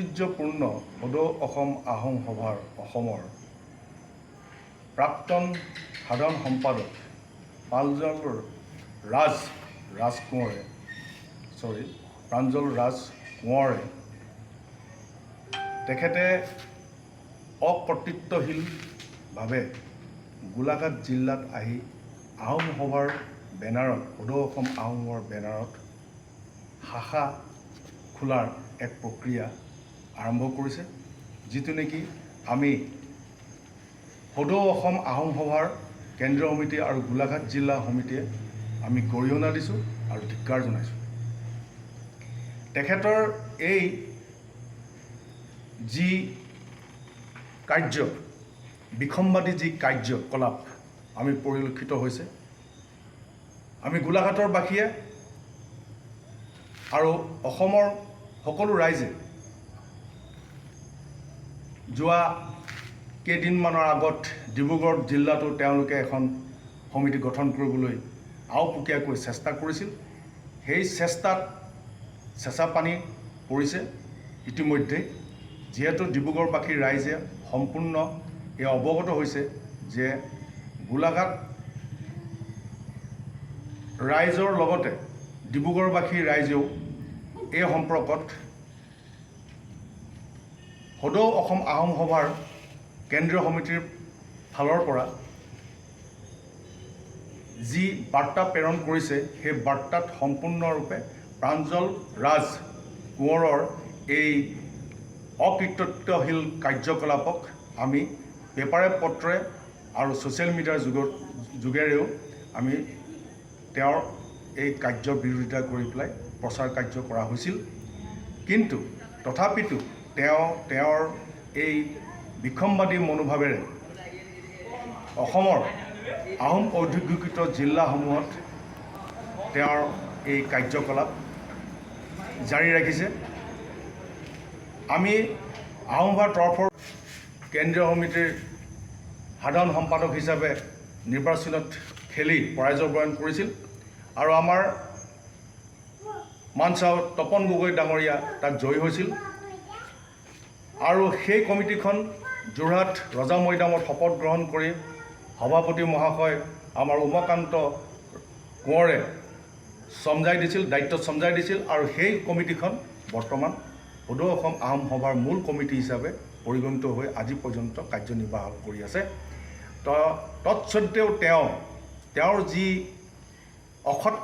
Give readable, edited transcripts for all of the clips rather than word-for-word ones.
ঐতিহ্যপূৰ্ণ সদৌ অসম আহোম সভাৰ অসমৰ প্ৰাক্তন সাধাৰণ সম্পাদক প্ৰাঞ্জল ৰাজ কোঁৱৰে তেখেতে অকৰ্তৃত্বশীলভাৱে গোলাঘাট জিলাত আহি আহোম সভাৰ বেনাৰত সদৌ অসম আহোম সভাৰ বেনাৰত শাখা খোলাৰ এক প্ৰক্ৰিয়া আৰম্ভ কৰিছে, যিটো নেকি আমি সদৌ অসম আহোম সভাৰ কেন্দ্ৰীয় সমিতি আৰু গোলাঘাট জিলা সমিতিয়ে আমি গৰিহণা দিছোঁ আৰু ধিক্কাৰ জনাইছোঁ। তেখেতৰ এই যি কাৰ্য, বিসম্বাদী যি কাৰ্যকলাপ আমি পৰিলক্ষিত হৈছে, আমি গোলাঘাটৰ বাসীয়ে আৰু অসমৰ সকলো ৰাইজে যোৱা কেইদিনমানৰ আগত ডিব্ৰুগড় জিলাতো তেওঁলোকে এখন সমিতি গঠন কৰিবলৈ আওপুকীয়াকৈ চেষ্টা কৰিছিল। সেই চেষ্টাত চেঁচা পানী পৰিছে ইতিমধ্যে, যিহেতু ডিব্ৰুগড়বাসীৰ ৰাইজে সম্পূৰ্ণ অৱগত হৈছে যে গোলাঘাট ৰাইজৰ লগতে ডিব্ৰুগড়বাসীৰ ৰাইজেও এই সম্পৰ্কত সদৌ অসম আহোম সভাৰ কেন্দ্ৰীয় সমিতিৰ ফালৰ পৰা যি বাৰ্তা প্ৰেৰণ কৰিছে, সেই বাৰ্তাত সম্পূৰ্ণৰূপে প্ৰাঞ্জল ৰাজ কোঁৱৰৰ এই অকৃতত্বশীল কাৰ্যকলাপক আমি পেপাৰে পত্ৰে আৰু ছ'চিয়েল মিডিয়াৰ যোগেৰেও আমি তেওঁৰ এই কাৰ্যৰ বিৰোধিতা কৰি পেলাই প্ৰচাৰ কাৰ্য কৰা হৈছিল। কিন্তু তথাপিতো তেওঁৰ এই বিসম্বাদী মনোভাৱেৰে অসমৰ আহোম ঔদ্যোগিকৃত জিলাসমূহত তেওঁৰ এই কাৰ্যকলাপ জাৰি ৰাখিছে। আমি আহোম সভাৰ তৰফৰ কেন্দ্ৰীয় সমিতিৰ সাধাৰণ সম্পাদক হিচাপে নিৰ্বাচনত খেলি পৰাজয় বৰণ কৰিছিল আৰু আমাৰ মানচাও তপন গগৈ ডাঙৰীয়া তাত জয়ী হৈছিল আৰু সেই কমিটিখন যোৰহাট ৰজা মৈদামত শপত গ্ৰহণ কৰি সভাপতি মহাশয় আমাৰ উমাকান্ত কোঁৱৰে দায়িত্বত চমজাই দিছিল আৰু সেই কমিটিখন বৰ্তমান সদৌ অসম আহোম সভাৰ মূল কমিটি হিচাপে পৰিগণিত হৈ আজি পৰ্যন্ত কাৰ্যনিৰ্বাহ কৰি আছে। তৎসত্বেও তেওঁৰ যি অসৎ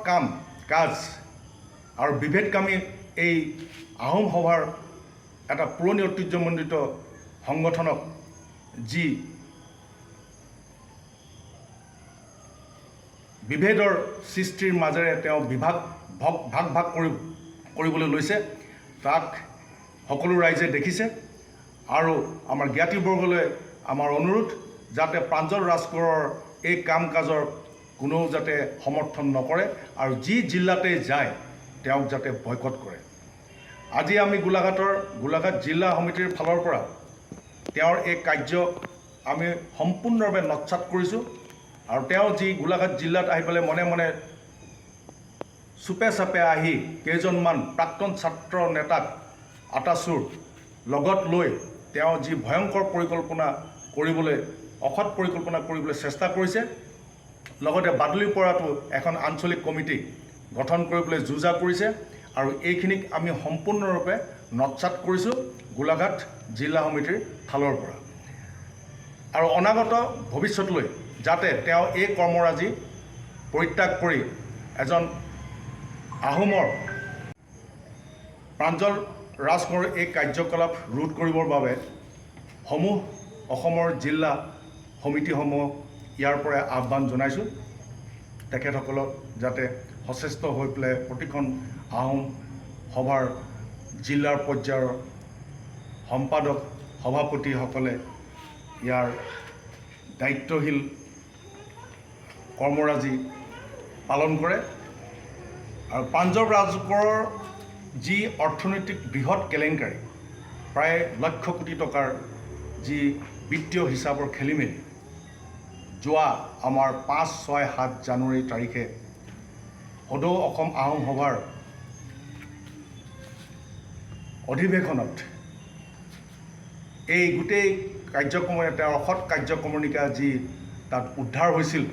কাজ আৰু বিভেদকামী এই আহোম সভাৰ এটা পুৰণি ঐতিহ্যমণ্ডিত সংগঠনক যি বিভেদৰ সৃষ্টিৰ মাজেৰে তেওঁ ভাগ কৰিবলৈ লৈছে, তাক সকলো ৰাইজে দেখিছে আৰু আমাৰ জ্ঞাতিবৰ্গলৈ আমাৰ অনুৰোধ যাতে প্ৰাঞ্জল ৰাজ কোঁৱৰৰ এই কাম কাজৰ কোনেও যাতে সমৰ্থন নকৰে আৰু যি জিলাতে যায় তেওঁক যাতে বয়কট কৰে। আজি আমি গোলাঘাট জিলা সমিতিৰ ফালৰ পৰা তেওঁৰ এই কাৰ্য আমি সম্পূৰ্ণভাৱে নৎসাত কৰিছোঁ আৰু তেওঁ যি গোলাঘাট জিলাত আহি পেলাই মনে মনে চুপে চাপে আহি কেইজনমান প্ৰাক্তন ছাত্ৰ নেতাক আটাচুৰ লগত লৈ তেওঁ যি ভয়ংকৰ অসৎ পৰিকল্পনা কৰিবলৈ চেষ্টা কৰিছে, লগতে বাদুলিপৰাটো এখন আঞ্চলিক কমিটি গঠন কৰিবলৈ যুঁজা কৰিছে আৰু এইখিনিক আমি সম্পূৰ্ণৰূপে নৎসাত কৰিছোঁ গোলাঘাট জিলা সমিতিৰ ফালৰ পৰা। আৰু অনাগত ভৱিষ্যতলৈ যাতে তেওঁ এই কৰ্মৰাজি পৰিত্যাগ কৰি এজন আহোমৰ প্ৰাঞ্জল ৰাজ কোঁৱৰৰ এই কাৰ্যকলাপ ৰোধ কৰিবৰ বাবে অসমৰ জিলা সমিতিসমূহক ইয়াৰ পৰাই আহ্বান জনাইছোঁ। তেখেতসকলক যাতে সচেষ্ট হৈ পেলাই প্ৰতিখন আহোম সভাৰ জিলাৰ পৰ্যায়ৰ সম্পাদক সভাপতিসকলে ইয়াৰ দায়িত্বশীল কৰ্মৰাজি পালন কৰে আৰু প্ৰাঞ্জল ৰাজ কোঁৱৰৰ যি অৰ্থনৈতিক বৃহৎ কেলেংকাৰী, প্ৰায় লক্ষ কোটি টকাৰ যি বিত্তীয় হিচাপৰ খেলিমেলি, যোৱা আমাৰ 5, 6, 7 জানুৱাৰী তাৰিখে সদৌ অসম আহোম সভাৰ অধিৱেশনত এই গোটেই কাৰ্যক্ৰমণিকা তেওঁৰ অসৎ কাৰ্যক্ৰমণিকা যি তাত উদ্ধাৰ হৈছিল